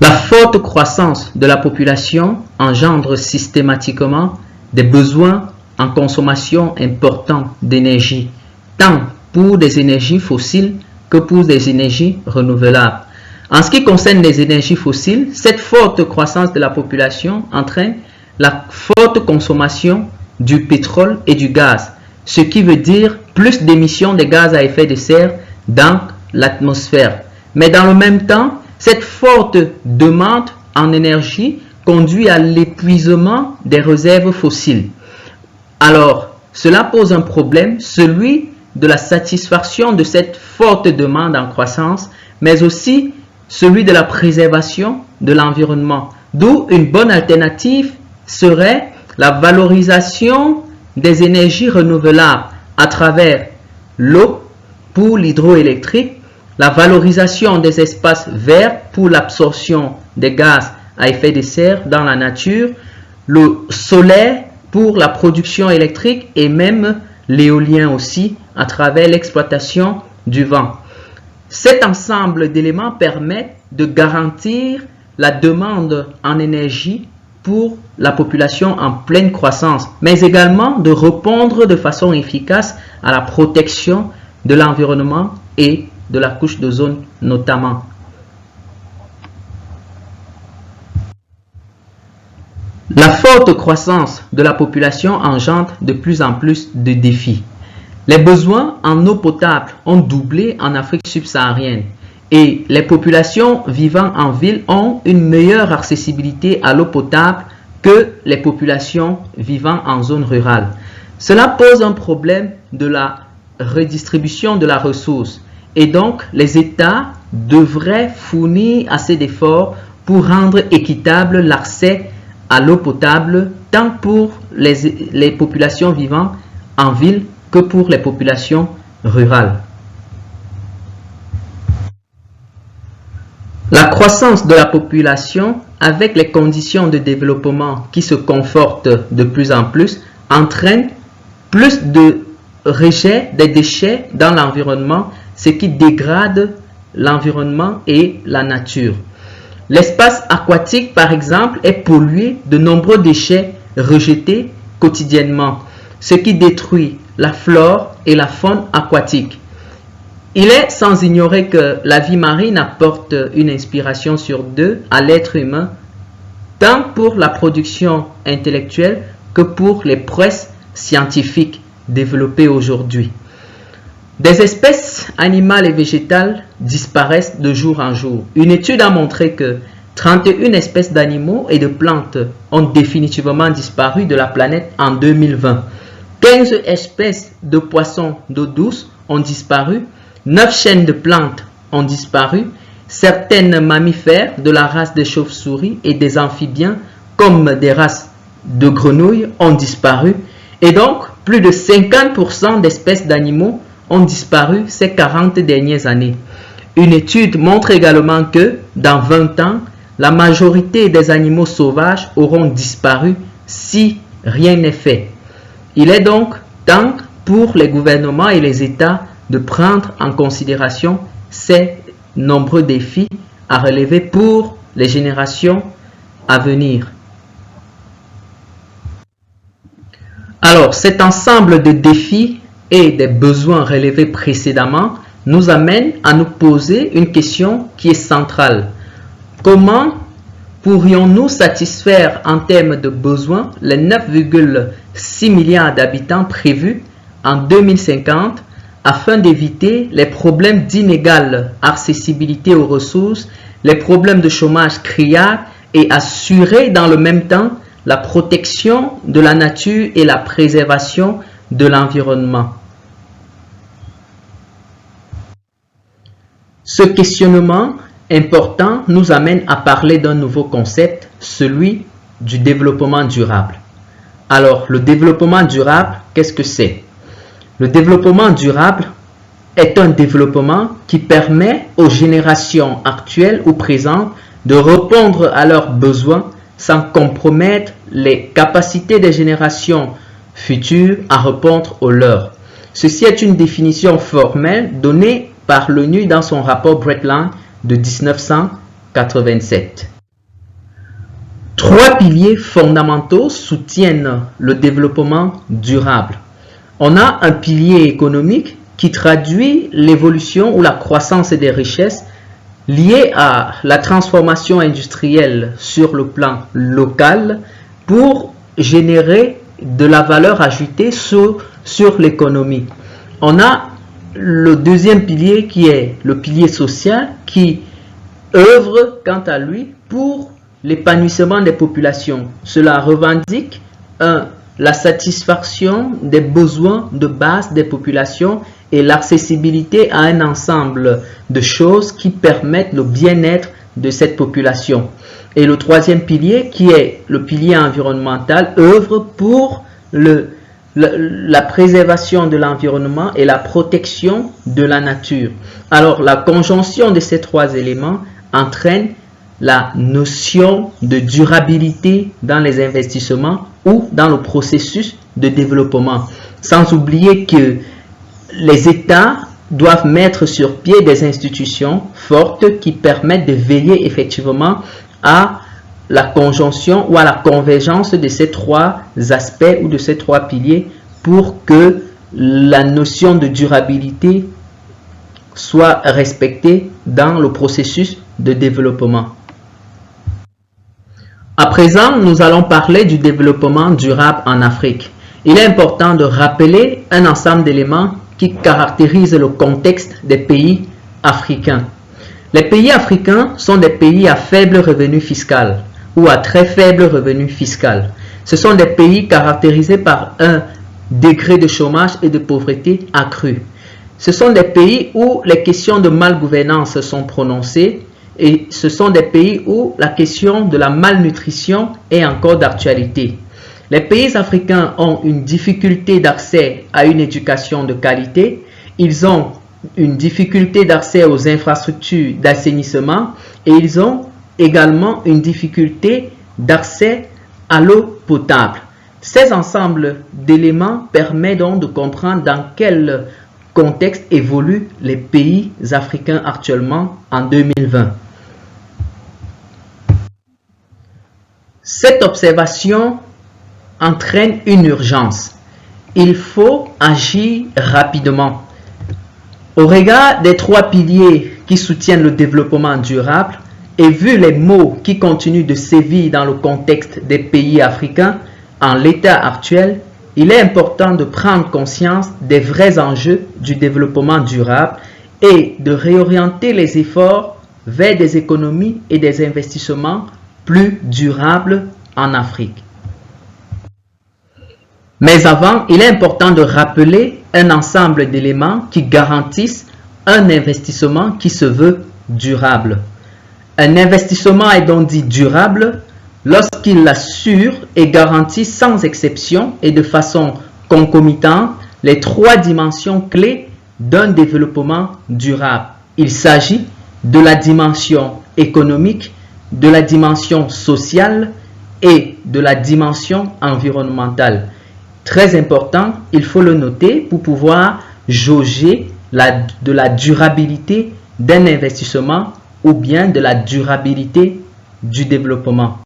La forte croissance de la population engendre systématiquement des besoins en consommation importants d'énergie, tant pour des énergies fossiles que pour des énergies renouvelables. En ce qui concerne les énergies fossiles, cette forte croissance de la population entraîne la forte consommation du pétrole et du gaz, ce qui veut dire plus d'émissions de gaz à effet de serre dans l'atmosphère. Mais dans le même temps, cette forte demande en énergie conduit à l'épuisement des réserves fossiles. Alors, cela pose un problème, celui de la satisfaction de cette forte demande en croissance, mais aussi celui de la préservation de l'environnement. D'où une bonne alternative serait la valorisation des énergies renouvelables à travers l'eau pour l'hydroélectrique, la valorisation des espaces verts pour l'absorption des gaz à effet de serre dans la nature, le solaire pour la production électrique et même l'éolien aussi à travers l'exploitation du vent. Cet ensemble d'éléments permet de garantir la demande en énergie pour la population en pleine croissance, mais également de répondre de façon efficace à la protection de l'environnement et de la couche d'ozone notamment. La forte croissance de la population engendre de plus en plus de défis. Les besoins en eau potable ont doublé en Afrique subsaharienne et les populations vivant en ville ont une meilleure accessibilité à l'eau potable que les populations vivant en zone rurale. Cela pose un problème de la redistribution de la ressource et donc les États devraient fournir assez d'efforts pour rendre équitable l'accès à l'eau potable tant pour les populations vivant en ville que pour les populations rurales. La croissance de la population avec les conditions de développement qui se confortent de plus en plus entraîne plus de rejet des déchets dans l'environnement, ce qui dégrade l'environnement et la nature. L'espace aquatique, par exemple, est pollué de nombreux déchets rejetés quotidiennement, ce qui détruit la flore et la faune aquatique. Il est sans ignorer que la vie marine apporte une inspiration sur deux à l'être humain, tant pour la production intellectuelle que pour les prouesses scientifiques développées aujourd'hui. Des espèces animales et végétales disparaissent de jour en jour. Une étude a montré que 31 espèces d'animaux et de plantes ont définitivement disparu de la planète en 2020. 15 espèces de poissons d'eau douce ont disparu, 9 chaînes de plantes ont disparu, certaines mammifères de la race des chauves-souris et des amphibiens comme des races de grenouilles ont disparu et donc plus de 50% d'espèces d'animaux ont disparu ces 40 dernières années. Une étude montre également que dans 20 ans, la majorité des animaux sauvages auront disparu si rien n'est fait. Il est donc temps pour les gouvernements et les États de prendre en considération ces nombreux défis à relever pour les générations à venir. Alors, cet ensemble de défis et des besoins relevés précédemment nous amène à nous poser une question qui est centrale. Comment pourrions-nous satisfaire en termes de besoins les 9,6 milliards d'habitants prévus en 2050 afin d'éviter les problèmes d'inégale accessibilité aux ressources, les problèmes de chômage criards et assurer dans le même temps la protection de la nature et la préservation de l'environnement. Ce questionnement important nous amène à parler d'un nouveau concept, celui du développement durable. Alors, le développement durable, qu'est-ce que c'est? Le développement durable est un développement qui permet aux générations actuelles ou présentes de répondre à leurs besoins sans compromettre les capacités des générations futures à répondre aux leurs. Ceci est une définition formelle donnée par l'ONU dans son rapport Brundtland de 1987. Trois piliers fondamentaux soutiennent le développement durable. On a un pilier économique qui traduit l'évolution ou la croissance des richesses liées à la transformation industrielle sur le plan local pour générer de la valeur ajoutée sur l'économie. On a le deuxième pilier qui est le pilier social qui œuvre quant à lui pour l'épanouissement des populations. Cela revendique la satisfaction des besoins de base des populations et l'accessibilité à un ensemble de choses qui permettent le bien-être de cette population. Et le troisième pilier, qui est le pilier environnemental, œuvre pour la préservation de l'environnement et la protection de la nature. Alors, la conjonction de ces trois éléments entraîne la notion de durabilité dans les investissements ou dans le processus de développement. Sans oublier que les États doivent mettre sur pied des institutions fortes qui permettent de veiller effectivement à la conjonction ou à la convergence de ces trois aspects ou de ces trois piliers pour que la notion de durabilité soit respectée dans le processus de développement. À présent, nous allons parler du développement durable en Afrique. Il est important de rappeler un ensemble d'éléments qui caractérisent le contexte des pays africains. Les pays africains sont des pays à faible revenu fiscal ou à très faible revenu fiscal. Ce sont des pays caractérisés par un degré de chômage et de pauvreté accru. Ce sont des pays où les questions de malgouvernance sont prononcées et ce sont des pays où la question de la malnutrition est encore d'actualité. Les pays africains ont une difficulté d'accès à une éducation de qualité. Ils ont une difficulté d'accès aux infrastructures d'assainissement et ils ont également une difficulté d'accès à l'eau potable. Ces ensembles d'éléments permettent donc de comprendre dans quel contexte évoluent les pays africains actuellement en 2020. Cette observation entraîne une urgence. Il faut agir rapidement. Au regard des trois piliers qui soutiennent le développement durable et vu les maux qui continuent de sévir dans le contexte des pays africains en l'état actuel, il est important de prendre conscience des vrais enjeux du développement durable et de réorienter les efforts vers des économies et des investissements plus durables en Afrique. Mais avant, il est important de rappeler un ensemble d'éléments qui garantissent un investissement qui se veut durable. Un investissement est donc dit durable lorsqu'il assure et garantit sans exception et de façon concomitante les trois dimensions clés d'un développement durable. Il s'agit de la dimension économique, de la dimension sociale et de la dimension environnementale. Très important, il faut le noter pour pouvoir jauger de la durabilité d'un investissement ou bien de la durabilité du développement.